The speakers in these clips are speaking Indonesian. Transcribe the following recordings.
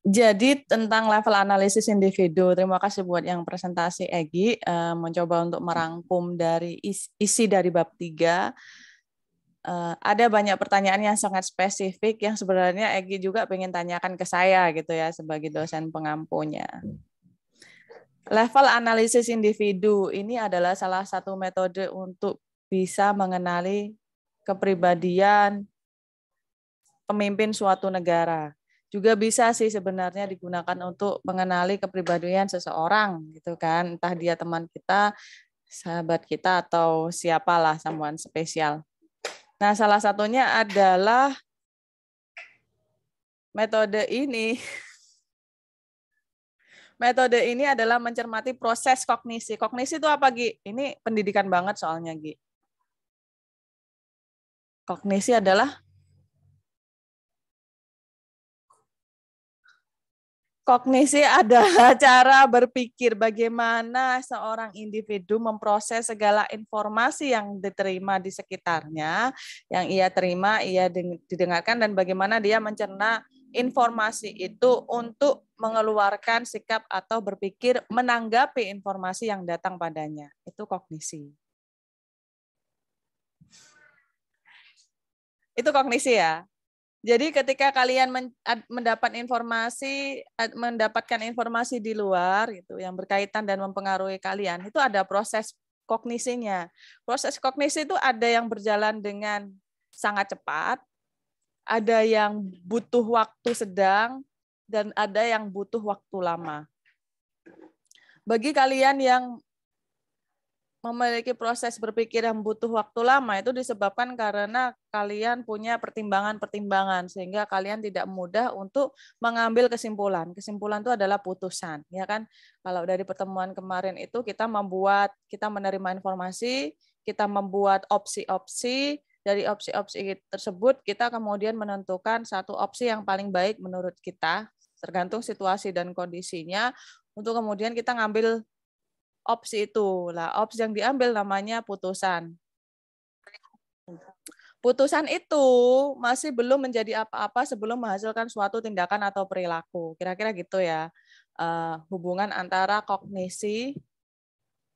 Jadi tentang level analisis individu, terima kasih buat yang presentasi Egi, mencoba untuk merangkum dari isi dari bab 3. Ada banyak pertanyaan yang sangat spesifik yang sebenarnya Egi juga pengen tanyakan ke saya gitu ya sebagai dosen pengampunya. Level analisis individu ini adalah salah satu metode untuk bisa mengenali kepribadian pemimpin suatu negara. Juga bisa sih sebenarnya digunakan untuk mengenali kepribadian seseorang gitu kan, entah dia teman kita, sahabat kita atau siapalah someone spesial. Nah, salah satunya adalah metode ini. Metode ini adalah mencermati proses kognisi. Kognisi itu apa, Gi? Ini pendidikan banget soalnya, Gi. Kognisi adalah kognisi adalah cara berpikir bagaimana seorang individu memproses segala informasi yang diterima di sekitarnya, yang ia terima, ia didengarkan, dan bagaimana dia mencerna informasi itu untuk mengeluarkan sikap atau berpikir menanggapi informasi yang datang padanya. Itu kognisi. Itu kognisi ya. Jadi ketika kalian mendapatkan informasi di luar gitu yang berkaitan dan mempengaruhi kalian, itu ada proses kognisinya. Proses kognisi itu ada yang berjalan dengan sangat cepat, ada yang butuh waktu sedang, dan ada yang butuh waktu lama. Bagi kalian yang memiliki proses berpikir yang butuh waktu lama itu disebabkan karena kalian punya pertimbangan-pertimbangan sehingga kalian tidak mudah untuk mengambil kesimpulan. Kesimpulan itu adalah putusan, ya kan? Kalau dari pertemuan kemarin itu kita menerima informasi, kita membuat opsi-opsi, dari opsi-opsi tersebut kita kemudian menentukan satu opsi yang paling baik menurut kita, tergantung situasi dan kondisinya, untuk kemudian kita ngambil opsi itu. Lah, opsi yang diambil namanya putusan. Putusan itu masih belum menjadi apa-apa sebelum menghasilkan suatu tindakan atau perilaku. Kira-kira gitu ya. Hubungan antara kognisi,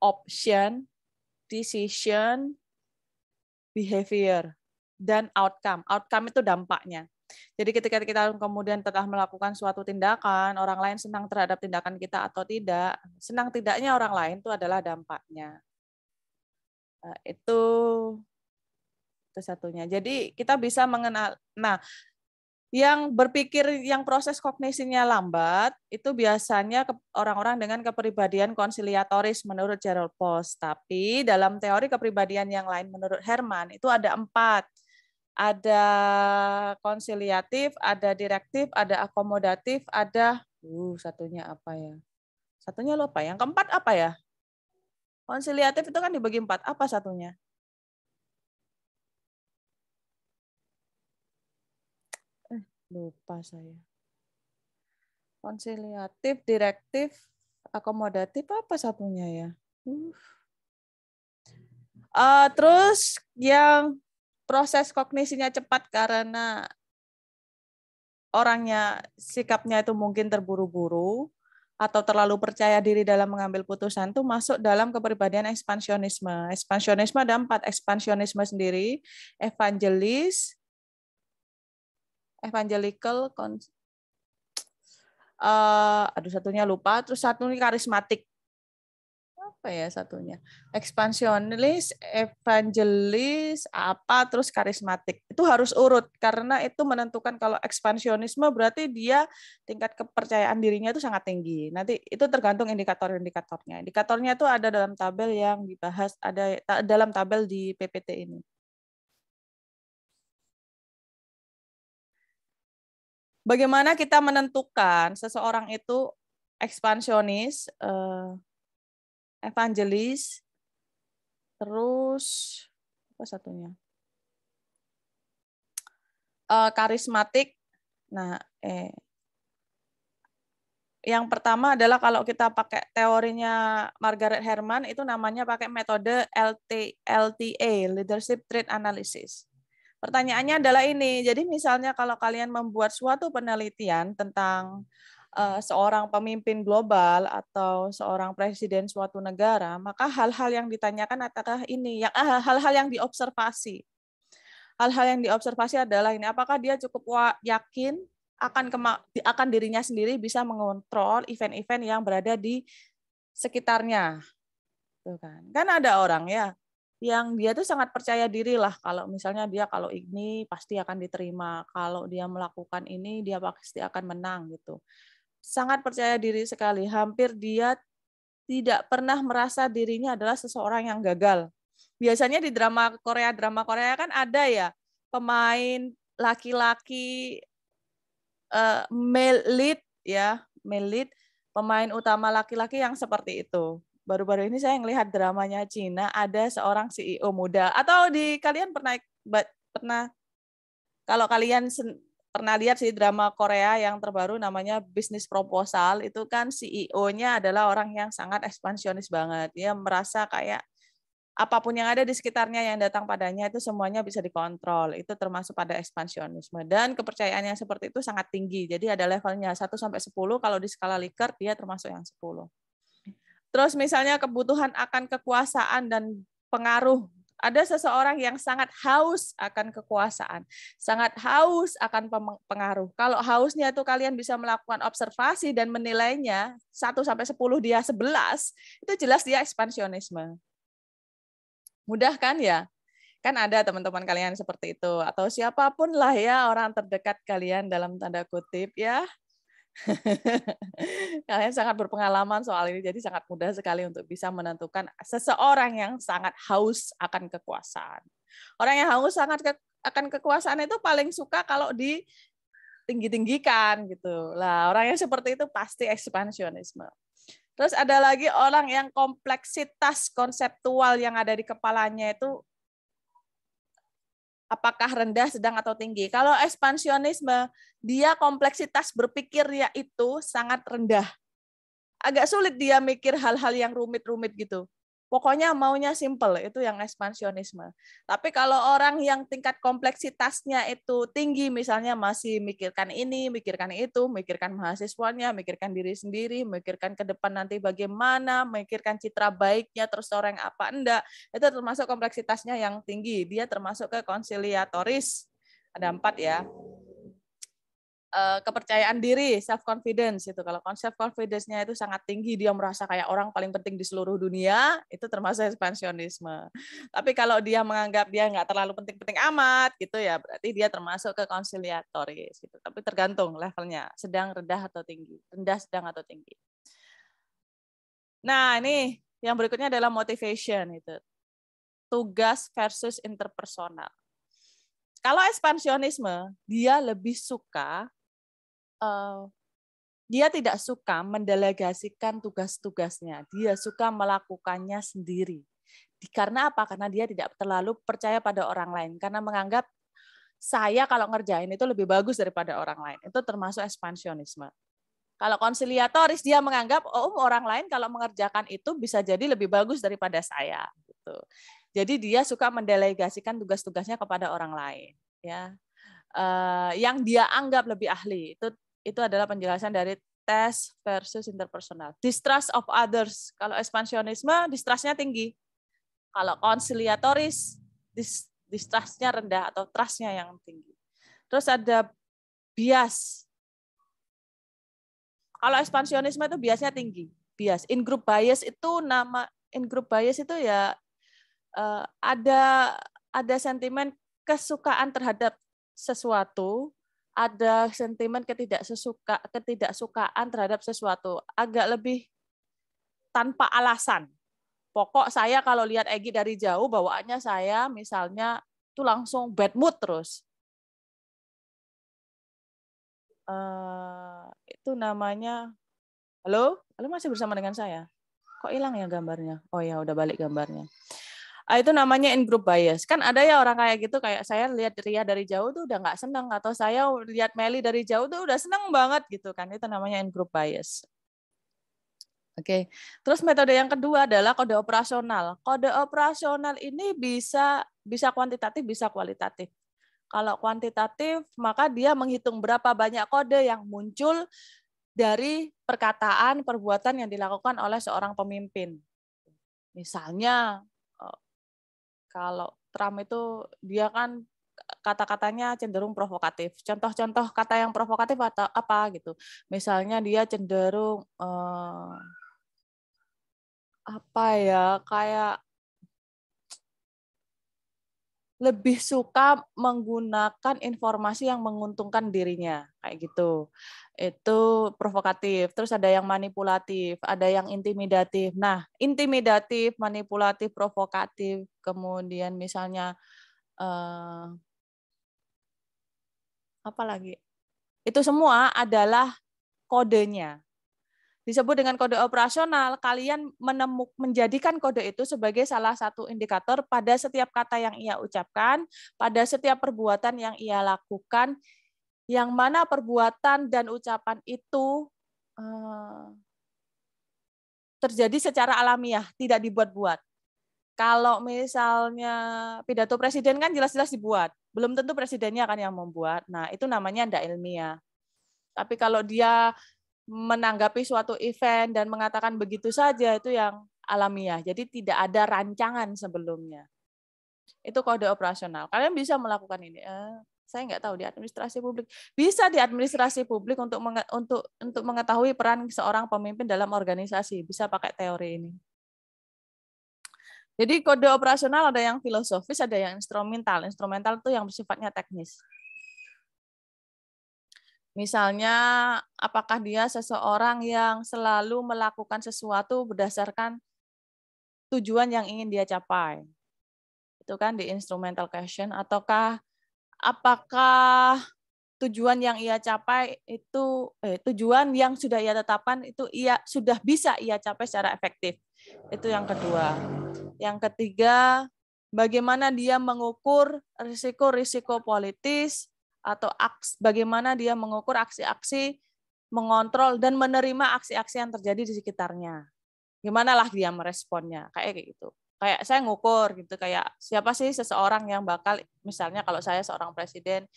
option, decision, behavior, dan outcome. Outcome itu dampaknya. Jadi ketika kita kemudian telah melakukan suatu tindakan, orang lain senang terhadap tindakan kita atau tidak, senang tidaknya orang lain itu adalah dampaknya. Itu satunya. Jadi kita bisa mengenal. Nah, yang berpikir yang proses kognisinya lambat itu biasanya orang-orang dengan kepribadian konsiliatoris menurut Gerald Post. Tapi dalam teori kepribadian yang lain menurut Herman itu ada 4. Ada konsiliatif, ada direktif, ada akomodatif, ada satunya apa ya? Satunya lupa. Yang keempat apa ya? Konsiliatif itu kan dibagi 4. Apa satunya? Lupa saya. Konsiliatif, direktif, akomodatif apa satunya ya? Terus yang proses kognisinya cepat karena orangnya sikapnya itu mungkin terburu-buru atau terlalu percaya diri dalam mengambil putusan itu masuk dalam kepribadian ekspansionisme. Ekspansionisme ada 4. Ekspansionisme sendiri, evangelical, satunya lupa, terus satu ini karismatik. Apa ya satunya? Ekspansionis, evangelis, terus karismatik. Itu harus urut karena itu menentukan kalau ekspansionisme berarti dia tingkat kepercayaan dirinya itu sangat tinggi. Nanti itu tergantung indikator-indikatornya. Indikatornya itu ada dalam tabel yang dibahas, ada dalam tabel di PPT ini. Bagaimana kita menentukan seseorang itu ekspansionis, evangelis, terus apa satunya? Karismatik. Nah, yang pertama adalah kalau kita pakai teorinya Margaret Herman itu namanya pakai metode LTA, Leadership Trait Analysis. Pertanyaannya adalah ini, jadi misalnya kalau kalian membuat suatu penelitian tentang seorang pemimpin global atau seorang presiden suatu negara, maka hal-hal yang ditanyakan apakah ini, hal-hal yang diobservasi. Hal-hal yang diobservasi adalah ini, apakah dia cukup yakin akan dirinya sendiri bisa mengontrol event-event yang berada di sekitarnya. Tuh kan. Kan ada orang ya yang dia tuh sangat percaya diri lah kalau misalnya dia kalau ini pasti akan diterima, kalau dia melakukan ini dia pasti akan menang gitu. Sangat percaya diri sekali, hampir dia tidak pernah merasa dirinya adalah seseorang yang gagal. Biasanya di drama Korea kan ada ya pemain laki-laki male lead ya, male lead, pemain utama laki-laki yang seperti itu. Baru-baru ini saya melihat dramanya Cina, ada seorang CEO muda. Atau kalian pernah kalau kalian pernah lihat sih drama Korea yang terbaru namanya Business Proposal, itu kan CEO-nya adalah orang yang sangat ekspansionis banget. Dia merasa kayak apapun yang ada di sekitarnya yang datang padanya itu semuanya bisa dikontrol. Itu termasuk pada ekspansionisme. Dan kepercayaan yang seperti itu sangat tinggi. Jadi ada levelnya 1 sampai 10, kalau di skala Likert dia termasuk yang 10. Terus misalnya kebutuhan akan kekuasaan dan pengaruh. Ada seseorang yang sangat haus akan kekuasaan, sangat haus akan pengaruh. Kalau hausnya itu kalian bisa melakukan observasi dan menilainya 1 sampai 10 dia 11, itu jelas dia ekspansionisme. Mudah kan ya? Kan ada teman-teman kalian seperti itu. Atau siapapun lah ya orang terdekat kalian dalam tanda kutip ya. Kalian sangat berpengalaman soal ini, jadi sangat mudah sekali untuk bisa menentukan seseorang yang sangat haus akan kekuasaan. Orang yang haus akan kekuasaan itu paling suka kalau ditinggi-tinggikan gitu. Lah, orang yang seperti itu pasti ekspansionisme. Terus ada lagi orang yang kompleksitas konseptual yang ada di kepalanya itu apakah rendah, sedang, atau tinggi. Kalau ekspansionisme, dia kompleksitas berpikirnya itu sangat rendah. Agak sulit dia mikir hal-hal yang rumit-rumit gitu. Pokoknya maunya simple, itu yang ekspansionisme. Tapi kalau orang yang tingkat kompleksitasnya itu tinggi, misalnya masih mikirkan ini, mikirkan itu, mikirkan mahasiswanya, mikirkan diri sendiri, mikirkan ke depan nanti bagaimana, mikirkan citra baiknya, terus orang apa enggak, itu termasuk kompleksitasnya yang tinggi. Dia termasuk ke konsiliatoris. Ada 4 ya. Kepercayaan diri, self confidence itu. Kalau konsep confidence-nya itu sangat tinggi, dia merasa kayak orang paling penting di seluruh dunia, itu termasuk ekspansionisme. Tapi kalau dia menganggap dia nggak terlalu penting-penting amat gitu ya, berarti dia termasuk ke konsiliatoris gitu. Tapi tergantung levelnya, sedang, rendah, atau tinggi. Rendah, sedang, atau tinggi. Nah, ini yang berikutnya adalah motivation itu. Tugas versus interpersonal. Kalau ekspansionisme, dia lebih suka dia tidak suka mendelegasikan tugas-tugasnya. Dia suka melakukannya sendiri. Karena apa? Karena dia tidak terlalu percaya pada orang lain. Karena menganggap saya kalau ngerjain itu lebih bagus daripada orang lain. Itu termasuk ekspansionisme. Kalau konsiliatoris, dia menganggap orang lain kalau mengerjakan itu bisa jadi lebih bagus daripada saya. Gitu. Jadi dia suka mendelegasikan tugas-tugasnya kepada orang lain. Ya, yang dia anggap lebih ahli. Itu adalah penjelasan dari tes versus interpersonal. Distrust of others. Kalau ekspansionisme, distrustnya tinggi. Kalau konsiliatoris, distrustnya rendah atau trustnya yang tinggi. Terus ada bias. Kalau ekspansionisme itu biasnya tinggi. Bias. In group bias itu ya ada sentimen kesukaan terhadap sesuatu, ada sentimen ketidaksukaan terhadap sesuatu, agak lebih tanpa alasan. Pokok saya kalau lihat Egy dari jauh, bawaannya saya misalnya itu langsung bad mood terus. Itu namanya, halo masih bersama dengan saya? Kok hilang ya gambarnya? Oh ya, udah balik gambarnya. Itu namanya in group bias. Kan ada ya orang kayak gitu, kayak saya lihat Ria dari jauh tuh udah nggak seneng, atau saya lihat Meli dari jauh tuh udah seneng banget gitu kan. Itu namanya in group bias. Oke. Terus metode yang kedua adalah kode operasional. Kode operasional ini bisa kuantitatif, bisa kualitatif. Kalau kuantitatif, maka dia menghitung berapa banyak kode yang muncul dari perkataan, perbuatan yang dilakukan oleh seorang pemimpin. Misalnya kalau Trump itu dia kan kata-katanya cenderung provokatif. Contoh-contoh kata yang provokatif atau apa gitu. Misalnya dia cenderung apa ya, kayak lebih suka menggunakan informasi yang menguntungkan dirinya, kayak gitu. Itu provokatif. Terus ada yang manipulatif, ada yang intimidatif. Nah, intimidatif, manipulatif, provokatif, kemudian misalnya apa lagi? Itu semua adalah kodenya. Disebut dengan kode operasional, kalian menjadikan kode itu sebagai salah satu indikator pada setiap kata yang ia ucapkan, pada setiap perbuatan yang ia lakukan, yang mana perbuatan dan ucapan itu terjadi secara alamiah, tidak dibuat-buat. Kalau misalnya pidato presiden kan jelas-jelas dibuat, belum tentu presidennya kan yang membuat. Nah, itu namanya tidak ilmiah. Tapi kalau dia menanggapi suatu event dan mengatakan begitu saja, itu yang alamiah. Jadi tidak ada rancangan sebelumnya. Itu kode operasional. Kalian bisa melakukan ini. Saya nggak tahu di administrasi publik. Bisa di administrasi publik untuk mengetahui peran seorang pemimpin dalam organisasi. Bisa pakai teori ini. Jadi kode operasional ada yang filosofis, ada yang instrumental. Instrumental itu yang bersifatnya teknis. Misalnya, apakah dia seseorang yang selalu melakukan sesuatu berdasarkan tujuan yang ingin dia capai. Itu kan di instrumental question. Ataukah apakah tujuan yang ia capai itu tujuan yang sudah ia tetapkan itu sudah bisa ia capai secara efektif. Itu yang kedua. Yang ketiga, bagaimana dia mengukur risiko-risiko politis atau bagaimana dia mengukur aksi-aksi, mengontrol dan menerima aksi-aksi yang terjadi di sekitarnya. Gimana lah dia meresponnya, kayak gitu. Kayak saya ngukur gitu, kayak siapa sih seseorang yang bakal, misalnya kalau saya seorang presiden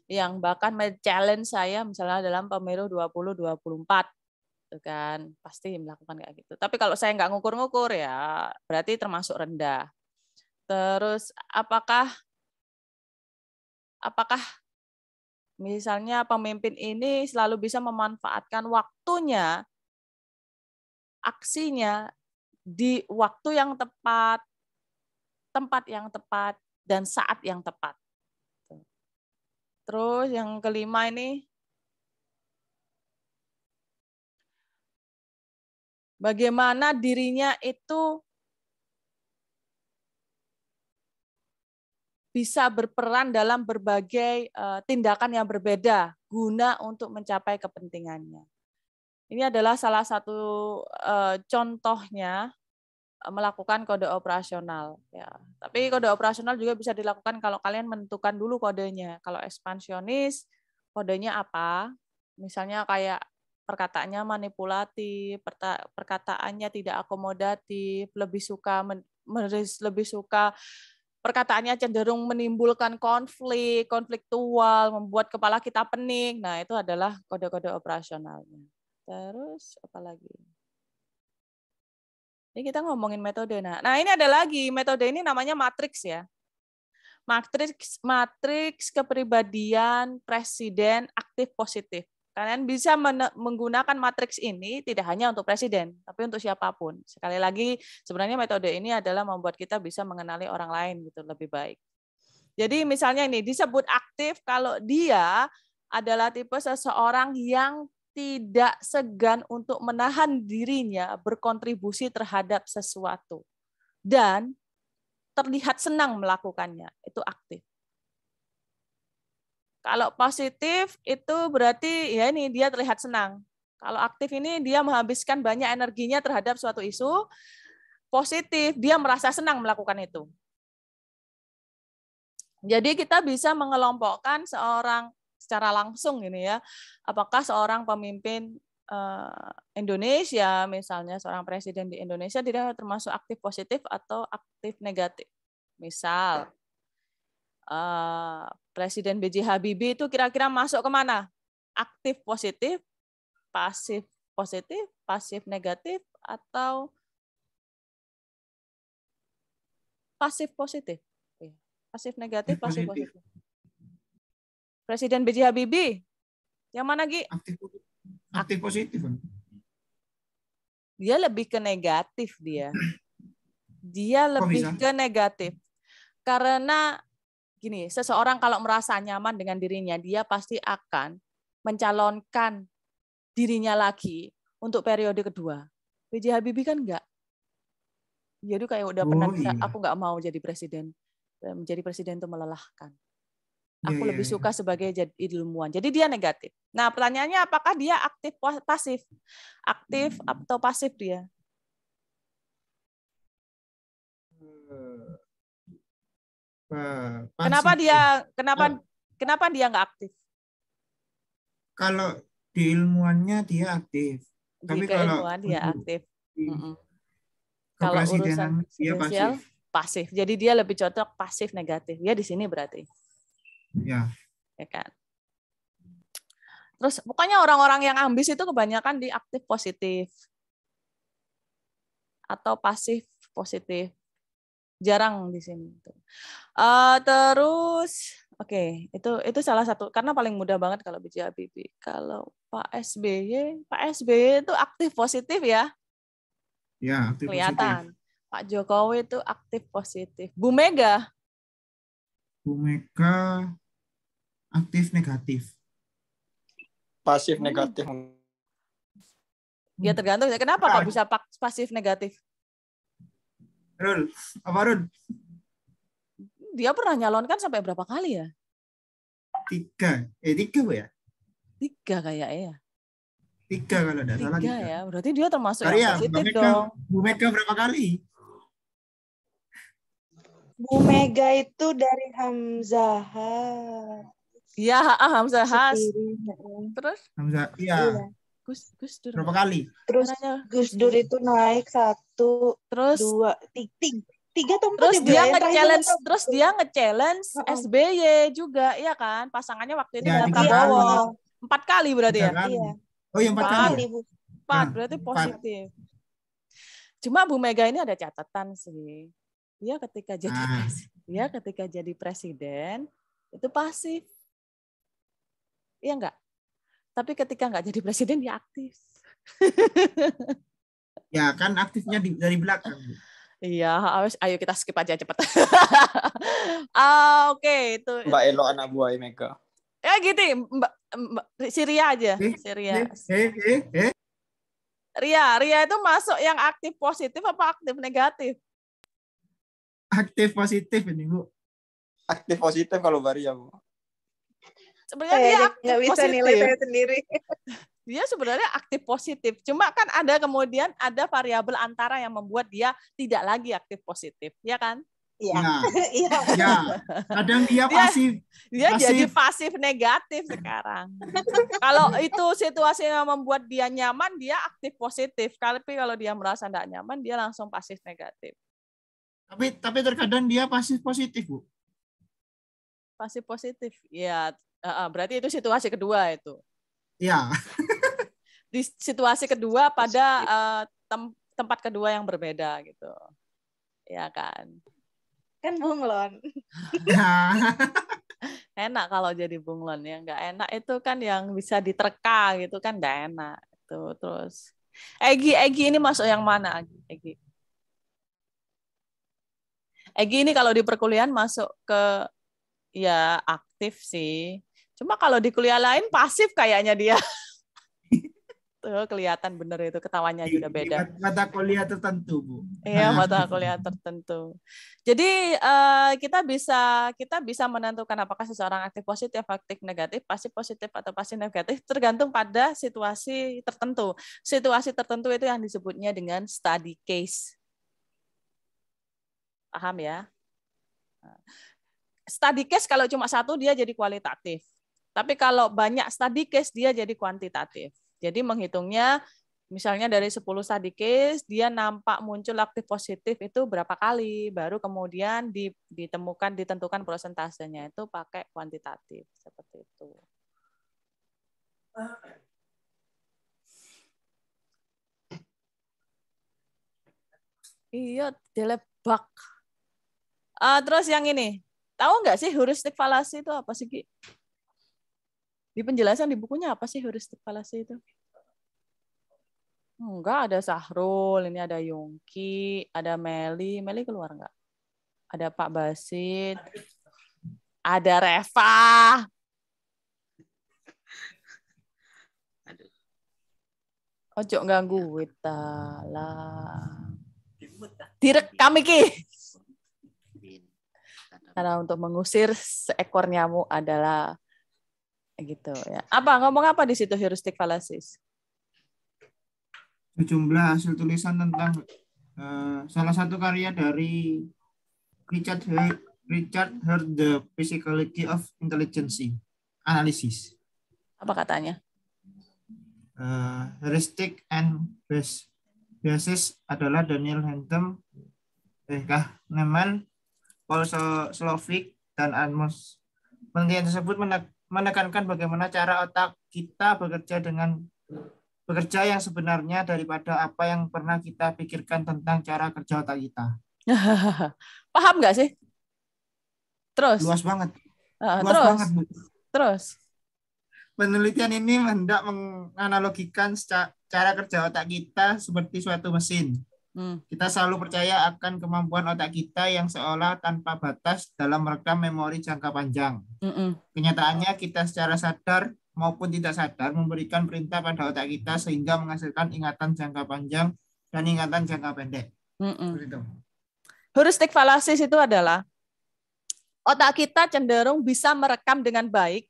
yang bahkan challenge saya misalnya dalam pemilu 2024, gitu kan, pasti melakukan kayak gitu. Tapi kalau saya nggak ngukur-ngukur ya berarti termasuk rendah. Terus apakah misalnya pemimpin ini selalu bisa memanfaatkan waktunya, aksinya di waktu yang tepat, tempat yang tepat, dan saat yang tepat. Terus yang kelima ini, bagaimana dirinya itu bisa berperan dalam berbagai tindakan yang berbeda guna untuk mencapai kepentingannya. Ini adalah salah satu contohnya melakukan kode operasional. Ya. Tapi kode operasional juga bisa dilakukan kalau kalian menentukan dulu kodenya. Kalau ekspansionis, kodenya apa? Misalnya kayak perkataannya manipulatif, perkataannya tidak akomodatif, lebih suka perkataannya cenderung menimbulkan konfliktual, membuat kepala kita pening. Nah, itu adalah kode-kode operasionalnya. Terus apa lagi? Ini kita ngomongin metode. Nah, ini ada lagi metode ini namanya matriks ya. Matriks kepribadian presiden aktif positif. Kalian bisa menggunakan matriks ini tidak hanya untuk presiden, tapi untuk siapapun. Sekali lagi, sebenarnya metode ini adalah membuat kita bisa mengenali orang lain gitu lebih baik. Jadi misalnya ini disebut aktif kalau dia adalah tipe seseorang yang tidak segan untuk menahan dirinya berkontribusi terhadap sesuatu dan terlihat senang melakukannya. Itu aktif. Kalau positif itu berarti ya ini dia terlihat senang. Kalau aktif ini dia menghabiskan banyak energinya terhadap suatu isu. Positif dia merasa senang melakukan itu. Jadi kita bisa mengelompokkan seorang secara langsung ini ya, apakah seorang pemimpin Indonesia, misalnya seorang presiden di Indonesia tidak termasuk aktif positif atau aktif negatif. Misal Presiden B.J. Habibie itu kira-kira masuk kemana? Aktif positif pasif positif, pasif negatif, atau pasif positif? Pasif negatif, Aktif pasif positif. positif. Presiden B.J. Habibie, yang mana Gi? Aktif positif. Dia lebih ke negatif dia. Dia Kok lebih bisa? ke negatif. Karena gini, seseorang kalau merasa nyaman dengan dirinya, dia pasti akan mencalonkan dirinya lagi untuk periode kedua. B.J. Habibie kan enggak. Dia tuh kayak udah pernah Oh bisa, iya. aku nggak mau jadi presiden. Menjadi presiden itu melelahkan. Iya, Aku iya, lebih iya. suka sebagai ilmuwan. Jadi dia negatif. Nah, pertanyaannya apakah dia aktif pasif? Aktif atau pasif dia? Kenapa Pasif dia ya. kenapa dia nggak aktif? Kalau di ilmuannya dia aktif. Di Tapi kalau keilmuan dia untuk aktif. di Kalau urusan kepresidenan dia presidensial pasif. pasif. Jadi dia lebih cocok pasif negatif. Ya di sini berarti. Ya. Ya kan? Terus pokoknya orang-orang yang ambis itu kebanyakan di aktif positif atau pasif positif. Jarang di sini. Terus itu salah satu karena paling mudah banget kalau B.J. Habibie. Kalau Pak SBY itu aktif positif ya, Ya, aktif positif. kelihatan. Pak Jokowi itu aktif positif. Bu Mega, Bu Mega aktif negatif. Pasif negatif. ya tergantung. Kenapa kok bisa pasif negatif? Rul, apa Rul? Dia pernah nyalonkan sampai berapa kali ya? 3. 3 Bu ya? 3 kayaknya ya. 3 kalau tidak salah 3 3. ya. Berarti dia termasuk Sorry yang ya, positif dong. Bu Mega berapa kali? Bu Mega itu dari Hamzah. Iya, Hamzah Has. Sendiri. Terus Hamzah, iya. Iya. Gus Dur. Berapa kali? Terus Caranya Gus Dur itu naik 1, terus 2, 3 atau 4 terus ya Bu dia ya? Yang terakhir nge-challenge nggak tahu. terus dia nge-challenge Heeh. SBY juga, iya kan? Pasangannya waktu itu Ya, dengan 3 Prabowo. kali. 4 kali berarti 3 ya? kali. Iya. Oh, yang 4 4 kali kali ya? Bu. 4 Nah, berarti 4. positif. Cuma Bu Mega ini ada catatan sih. Dia ketika jadi presiden itu pasif. Iya enggak? Tapi ketika enggak jadi presiden dia aktif. Ya, kan aktifnya dari belakang. Bu. Iya, ayo kita skip aja cepet. Oke, itu. Mbak Elo anak buah Mega. Ya gitu, Mbak Syria aja, Syria. Ria itu masuk yang aktif positif apa aktif negatif? Aktif positif ini, Bu. Aktif positif kalau Bari ya, Bu. Sebenarnya dia aktif nggak bisa positif. nilai saya sendiri. Dia sebenarnya aktif positif. Cuma kan ada kemudian ada variabel antara yang membuat dia tidak lagi aktif positif, ya kan? Iya. Iya. Ya. Kadang dia pasif. Dia jadi pasif negatif sekarang. Kalau itu situasi yang membuat dia nyaman, dia aktif positif. Tapi kalau dia merasa tidak nyaman, dia langsung pasif negatif. Tapi terkadang dia pasif positif, Bu. Pasif positif. Ya, berarti itu situasi kedua itu. Iya. Di situasi kedua pada tempat kedua yang berbeda gitu. Ya kan? Kan bunglon. Enak kalau jadi bunglon ya, nggak enak itu kan yang bisa diterka gitu kan nggak enak itu. Terus Egi ini masuk yang mana Egi ini kalau di perkuliahan masuk ke ya aktif sih, cuma kalau di kuliah lain pasif kayaknya dia. Tuh kelihatan bener itu ketawanya juga beda. Mata kuliah tertentu, Bu. Iya, mata kuliah tertentu. Jadi kita bisa menentukan apakah seseorang aktif positif, aktif negatif, pasif positif atau pasif negatif tergantung pada situasi tertentu. Situasi tertentu itu yang disebutnya dengan study case. Paham ya? Study case kalau cuma satu dia jadi kualitatif. Tapi kalau banyak study case dia jadi kuantitatif. Jadi menghitungnya misalnya dari 10 study case, dia nampak muncul aktif positif itu berapa kali, baru kemudian ditentukan prosentasenya itu pakai kuantitatif seperti itu. Iya, delebak. Terus yang ini, tahu nggak sih heuristik falasi itu apa sih, Ki? Di penjelasan di bukunya apa sih heuristik falasi itu? Enggak, ada Sahrul, ini ada Yongki, ada Meli. Meli keluar nggak? Ada Pak Basit, ada Reva. Ojo ganggu Wita lah. Direkam iki. Karena untuk mengusir seekor nyamuk adalah gitu ya. Apa ngomong apa di situ heuristik fallacies? Sejumlah hasil tulisan tentang salah satu karya dari Richard Herd, The Psychology of Intelligence Analysis. Apa katanya? Heuristic and Basis adalah Daniel Hantem, Kahneman, Paul Slovic, dan Amos. Penelitian tersebut menekankan bagaimana cara otak kita bekerja yang sebenarnya daripada apa yang pernah kita pikirkan tentang cara kerja otak kita. Paham nggak sih? Terus? Luas banget. Terus? Banget, Bu. Terus? Penelitian ini hendak menganalogikan cara kerja otak kita seperti suatu mesin. Kita selalu percaya akan kemampuan otak kita yang seolah tanpa batas dalam merekam memori jangka panjang. Kenyataannya kita secara sadar maupun tidak sadar memberikan perintah pada otak kita sehingga menghasilkan ingatan jangka panjang dan ingatan jangka pendek. Heuristik fallacies itu adalah otak kita cenderung bisa merekam dengan baik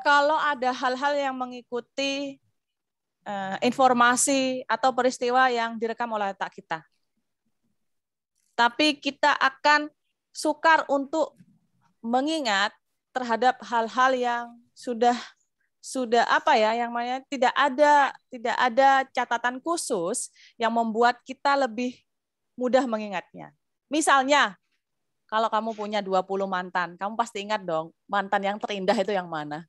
kalau ada hal-hal yang mengikuti informasi atau peristiwa yang direkam oleh otak kita. Tapi kita akan sukar untuk mengingat terhadap hal-hal yang sudah apa ya, yang namanya tidak ada catatan khusus yang membuat kita lebih mudah mengingatnya. Misalnya, kalau kamu punya 20 mantan, kamu pasti ingat dong, mantan yang terindah itu yang mana?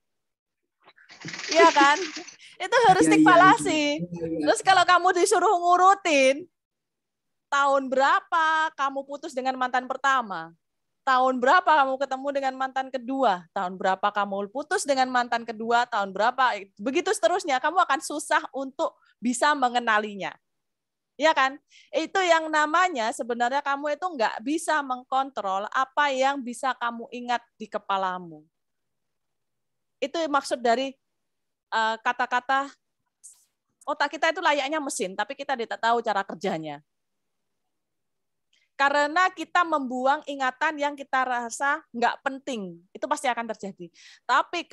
Iya kan? Itu heuristik falasi. Terus kalau kamu disuruh ngurutin, tahun berapa kamu putus dengan mantan pertama? Tahun berapa kamu ketemu dengan mantan kedua? Tahun berapa kamu putus dengan mantan kedua? Tahun berapa? Begitu seterusnya, kamu akan susah untuk bisa mengenalinya. Iya kan? Itu yang namanya sebenarnya kamu itu nggak bisa mengkontrol apa yang bisa kamu ingat di kepalamu. Itu maksud dari kata-kata otak kita itu layaknya mesin, tapi kita tidak tahu cara kerjanya. Karena kita membuang ingatan yang kita rasa nggak penting, itu pasti akan terjadi. Tapi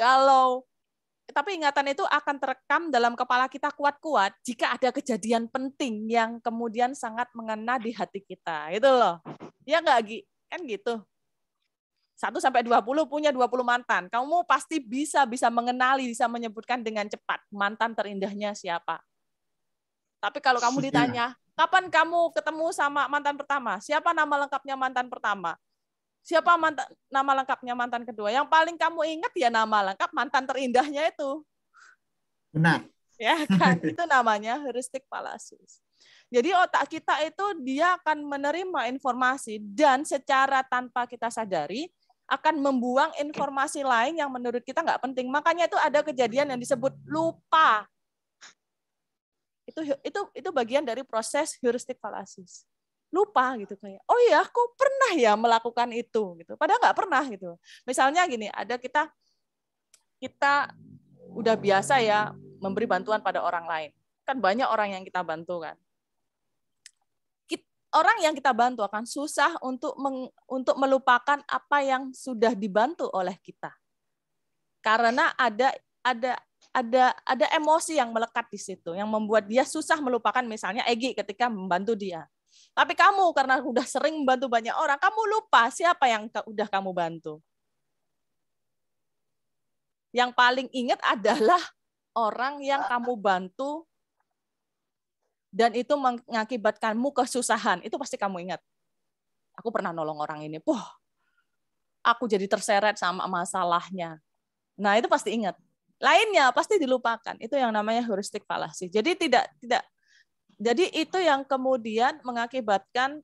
ingatan itu akan terekam dalam kepala kita kuat-kuat jika ada kejadian penting yang kemudian sangat mengena di hati kita. Itu loh. Ya nggak, Gi? Kan gitu. 1-20 punya 20 mantan. Kamu pasti bisa mengenali, bisa menyebutkan dengan cepat mantan terindahnya siapa. Tapi kalau kamu ditanya, kapan kamu ketemu sama mantan pertama? Siapa nama lengkapnya mantan pertama? Siapa nama lengkapnya mantan kedua? Yang paling kamu ingat ya nama lengkap mantan terindahnya itu. Benar. Ya kan? Itu namanya heuristik fallacies. Jadi otak kita itu dia akan menerima informasi dan secara tanpa kita sadari akan membuang informasi lain yang menurut kita nggak penting. Makanya itu ada kejadian yang disebut lupa. Itu bagian dari proses heuristik fallacies. Lupa gitu kayak, oh ya aku pernah ya melakukan itu gitu. Padahal nggak pernah gitu. Misalnya gini, ada kita udah biasa ya memberi bantuan pada orang lain. Kan banyak orang yang kita bantu kan. Orang yang kita bantu akan susah untuk melupakan apa yang sudah dibantu oleh kita. Karena ada emosi yang melekat di situ yang membuat dia susah melupakan, misalnya Egi ketika membantu dia. Tapi kamu karena udah sering membantu banyak orang, kamu lupa siapa yang udah kamu bantu. Yang paling ingat adalah orang yang kamu bantu dan itu mengakibatkanmu kesusahan. Itu pasti kamu ingat. Aku pernah nolong orang ini. Aku jadi terseret sama masalahnya. Nah, itu pasti ingat. Lainnya pasti dilupakan. Itu yang namanya heuristik fallacy. Jadi tidak Jadi itu yang kemudian mengakibatkan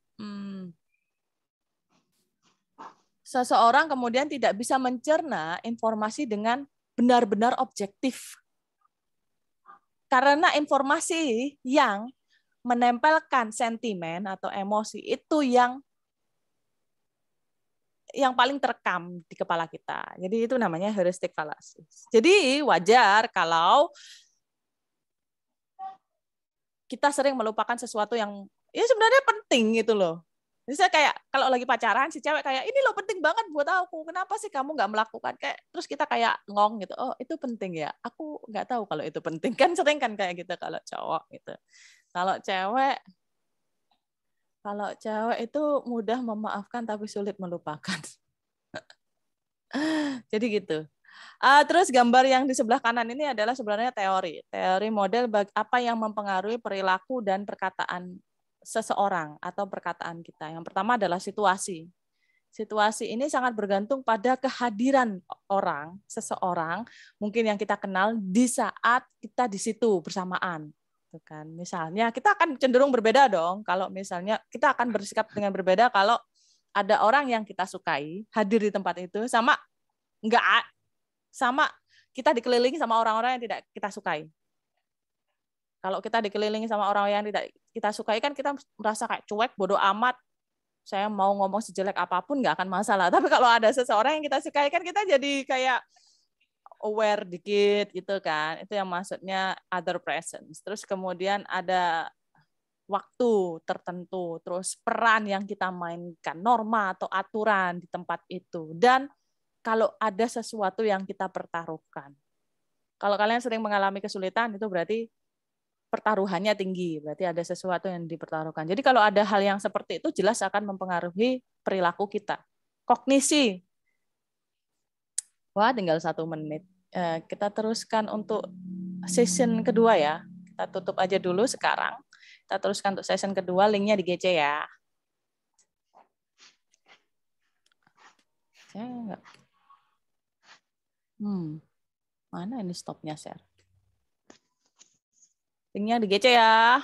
seseorang kemudian tidak bisa mencerna informasi dengan benar-benar objektif. Karena informasi yang menempelkan sentimen atau emosi itu yang paling terekam di kepala kita. Jadi itu namanya heuristic fallacy. Jadi wajar kalau kita sering melupakan sesuatu yang ya sebenarnya penting gitu loh. Jadi saya kayak kalau lagi pacaran si cewek kayak ini loh penting banget buat aku. Kenapa sih kamu nggak melakukan kayak terus kita kayak ngong gitu. Oh itu penting ya. Aku nggak tahu kalau itu penting kan sering kan kayak gitu kalau cowok gitu. Kalau cewek itu mudah memaafkan tapi sulit melupakan. Jadi gitu. Terus gambar yang di sebelah kanan ini adalah sebenarnya teori model apa yang mempengaruhi perilaku dan perkataan seseorang atau perkataan kita. Yang pertama adalah situasi. Situasi ini sangat bergantung pada kehadiran seseorang, mungkin yang kita kenal di saat kita di situ bersamaan. Kan. Misalnya kita akan cenderung berbeda dong. Kalau misalnya kita akan bersikap dengan berbeda kalau ada orang yang kita sukai hadir di tempat itu sama kita dikelilingi sama orang-orang yang tidak kita sukai. Kalau kita dikelilingi sama orang yang tidak kita sukai kan kita merasa kayak cuek, bodoh amat. Saya mau ngomong sejelek apapun nggak akan masalah. Tapi kalau ada seseorang yang kita sukai kan kita jadi kayak aware dikit gitu kan. Itu yang maksudnya other presence. Terus kemudian ada waktu tertentu, terus peran yang kita mainkan, norma atau aturan di tempat itu. Dan kalau ada sesuatu yang kita pertaruhkan. Kalau kalian sering mengalami kesulitan, itu berarti pertaruhannya tinggi. Berarti ada sesuatu yang dipertaruhkan. Jadi kalau ada hal yang seperti itu, jelas akan mempengaruhi perilaku kita. Kognisi. Wah, tinggal 1 menit. Kita teruskan untuk session kedua ya. Kita tutup aja dulu sekarang. Kita teruskan untuk session kedua, linknya di GC ya. Saya enggak. Mana ini stopnya share? Linknya di GC ya.